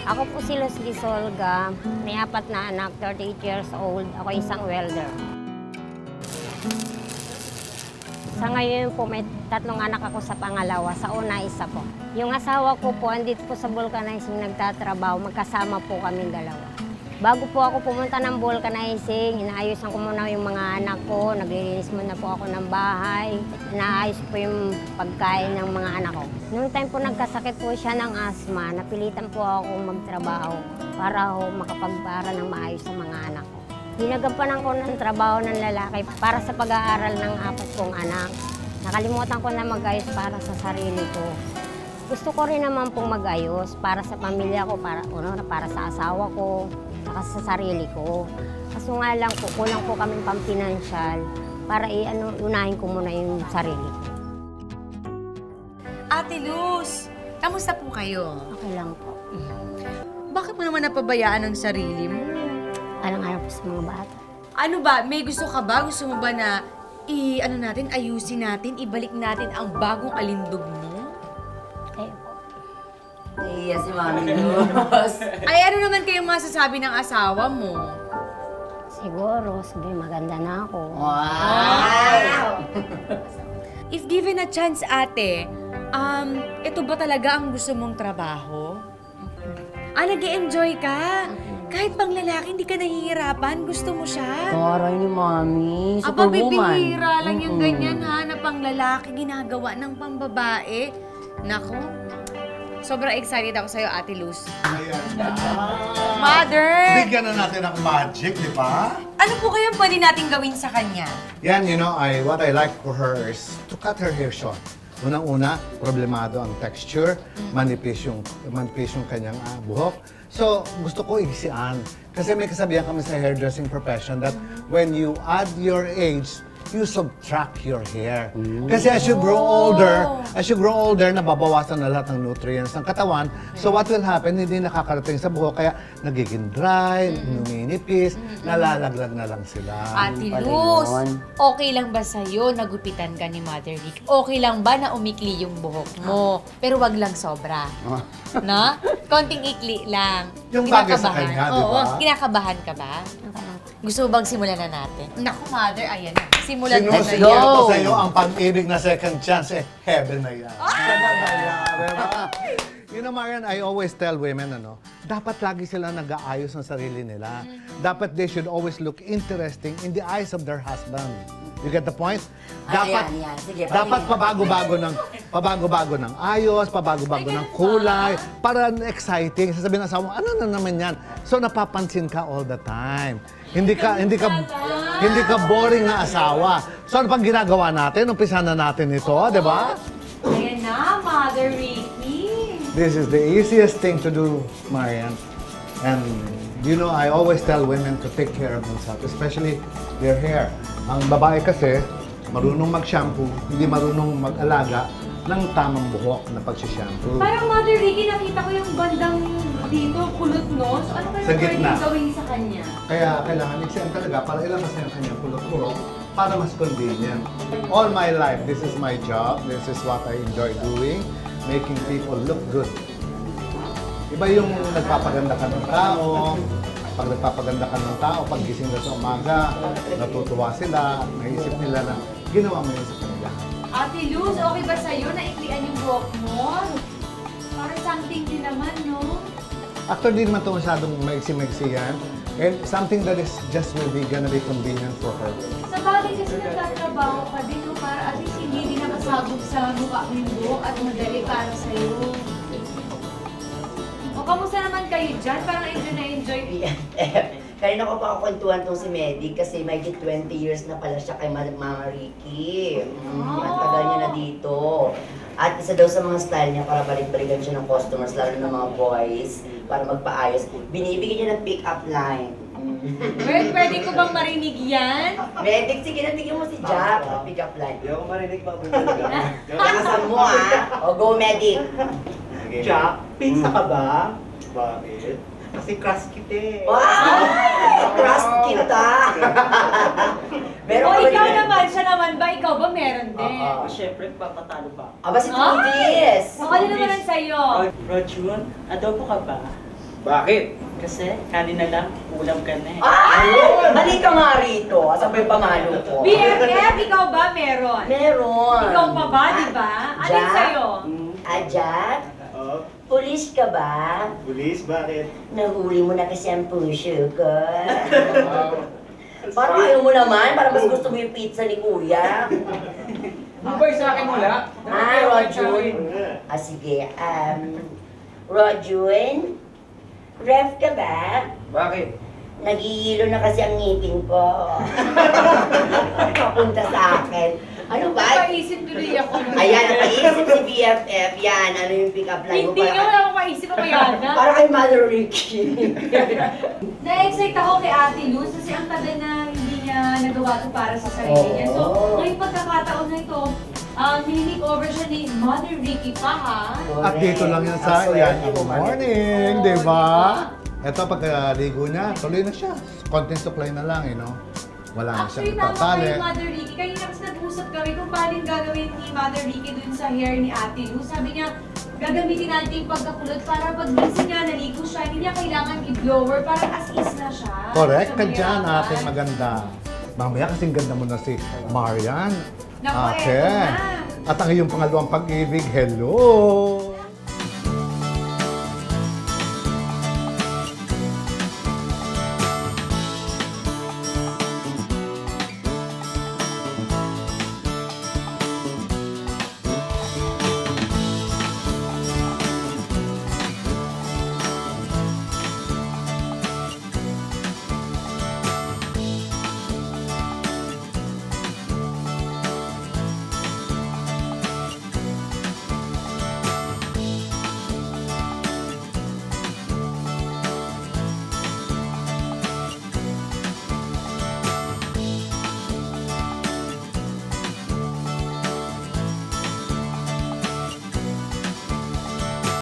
Ako po si Luz Lisolga, may 4 na anak, 38 years old. Ako isang welder. Sa ngayon po, may 3 anak ako sa pangalawa. Sa una, isa po. Yung asawa ko po, andito po sa vulcanizing nagtatrabaho. Magkasama po kami dalawa. Bago po ako pumunta ng vulcanizing, inaayusan ko muna yung mga anak ko. Naglilinis muna po ako ng bahay. Inaayos po yung pagkain ng mga anak ko. Noong time po nagkasakit po siya ng asma, napilitan po ako magtrabaho para makapagpara ng maayos sa mga anak ko. Ginagampanan ko ng trabaho ng lalaki para sa pag-aaral ng 4 kong anak. Nakalimutan ko na mag-ayos para sa sarili ko. Gusto ko rin naman pong mag-ayos para sa pamilya ko, para sa asawa ko, saka sa sarili ko. Kaso nga lang po, kulang po kami pang-pinansyal para unahin ko muna yung sarili ko. Ate Luz, kamusta po kayo? Okay lang po. Bakit mo naman napabayaan ang sarili mo? Alang-alang po sa mga bata. Ano ba? May gusto ka ba? Gusto mo ba na ayusin natin, ibalik natin ang bagong alindog mo? Kayo po. Naiiya si Mami Luz. Ay, ano naman kayong masasabi ng asawa mo? Siguro, sabi maganda na ako. Wow! If given a chance, ate, ito ba talaga ang gusto mong trabaho? Nag-e-enjoy ka? Kahit pang lalaki, hindi ka nahihirapan? Gusto mo siya? Taray ni Mami, Aba, superwoman. bibihira lang yung ganyan ha, na pang lalaki ginagawa ng pambabae. Nako, sobrang excited ako sa'yo, Ate Luz. Ayan na. Mother! Bigyan na natin ng magic, di ba? Ano po kaya pwede natin gawin sa kanya? Yan, you know, what I like for her is to cut her hair short. Unang-una, problemado ang texture, manipis yung kanyang buhok. So, gusto ko igsian. Kasi may kasabihan kami sa hairdressing profession that when you add your age, you subtract your hair. Kasi as you grow older, nababawasan na lahat ng nutrients ng katawan. So what will happen, hindi nakakarating sa buhok, kaya nagiging dry, numinipis, nalalaglag na lang sila. Ate Luz, okay lang ba sa'yo nagupitan ka ni Mother Rick? Okay lang ba na umikli yung buhok mo? Pero wag lang sobra. No? Konting ikli lang. Yung bagay sa kanya, di ba? Oo, kinakabahan ka ba? Gusto mo bang simulan na natin? Naku, Mother, ayan na. Simulan na na Sinusunod yan. ko sa iyo ang pag-ibig na second chance, heaven na yan. Heaven na yan, diba? You know, Marian, I always tell women, dapat lagi sila nag-aayos ng sarili nila. Dapat they should always look interesting in the eyes of their husband. You get the point? Dapat, Ayan. Sige, dapat pabago-bago ng ayos, pabago-bago ng kulay, para exciting. Sasabihin ng asawa mo, ano na naman yan? So napapansin ka all the time. Hindi ka boring na asawa. So ano pang ginagawa natin? Umpisa na natin ito, di ba? Ayan na, Mother Ricky. This is the easiest thing to do, Marian. And you know, I always tell women to take care of themselves, especially their hair. Ang babae kasi, marunong mag-shampoo, hindi marunong mag-alaga ng tamang buhok na pag-shampoo. Parang Mother Ricky, nakita ko yung bandang dito, kulot, no? So ano Sa kaya gitna. pwede gawin sa kanya? Kaya kailangan i-send talaga para ilabas niya ang kanyang kulot-kulot para mas convenient. All my life, this is my job. This is what I enjoy doing, making people look good. Iba yung nagpapaganda ka ng tao. Pag nagpapaganda ka ng tao, pag gising na sa umaga, natutuwa sila, naisip nila na ginawa mo yun sa kanila. Ate Luz, okay ba sa'yo na iklian yung buhok mo? Parang something din naman, no? Actually, di naman ito masyadong maiksi-maiksi yan. And something that is just really gonna be convenient for her. Sa bagay kasi nagtatrabaho ka din, no? Para at least hindi din nakasabog sa mukha mo yung buhok at madali para sa'yo. O, kamusta naman kayo dyan? Parang enjoy na enjoy. Kanina ko pa ako kwentuhan tong si Medic kasi may 20 years na pala siya kay Mama Ricky. Ang tagal niya na dito. At isa daw sa mga style niya para balik-balikan siya ng customers, lalo ng mga boys, para magpaayos. Binibigyan niya ng pick-up line. Well, pwede ko bang marinig yan? Medic, sige na, bigyan mo si Jack. Pick-up line. Hindi ako marinig pa po talaga. Nakasan mo O, go Medic. Jack, pinsa ka ba? Bakit? Kasi crush kita eh. Wow! Trust kita! Meron O, ka ba ikaw din? naman, siya naman ba? Ikaw ba meron din? Siyempre, papatalo pa. Aba si Tudis! Ako din naman ang sa'yo. Rojun, adobo ka ba? Bakit? Kasi kanina lang, ulam ka na eh. Ay! Balik ka nga rito. Sabay pamalo ko. BFF, ikaw ba meron? Meron. Ikaw pa ba, di ba? Alin Jack? sa'yo? Jack? Oh, Pulis ka ba? pulis, bakit? Nahuli mo na kasi ang puso ko. Parang ayaw mo naman, parang mas gusto mo yung pizza ni Kuya. Boy, sa akin wala. Rojun. Sige. Rojun? Ref ka ba? Bakit? Nagihilo na kasi ang ngipin ko. Papunta sa akin. Ano ba? Napaisip tuloy ako. Ayan, napaisip si BFF. Yan, ano yung pick-up line mo? Hindi nga wala akong maisip ang mayana. Para kay Mother Ricky. Na-excite ako kay Ate Luz kasi ang tagal na hindi niya nagawa ito para sa sarili niya. So, Oo. ngayong pagkakataon na ito, nilinik over siya ni Mother Ricky pa ha. At dito lang yan sa yan. Good morning, di ba? Ito, pagkaligo niya, tuloy na siya. Content supply na lang, you know. Wala na Actually, siyang tama tatali. kayo, Mother Ricky. Kanina kasi nag-usap kami kung paano yung gagawin ni Mother Ricky dun sa hair ni Ate Luz. Sabi niya, gagamitin natin yung pagkakulot para pag minsan niya naligo siya, hindi niya kailangan i-blower, parang as is na siya. Correct ka Sabi dyan, niya, ating maganda. Mamaya kasing ganda mo na si Marian. Naku, Ate. eto na. At ang iyong pangalawang pag-ibig, hello!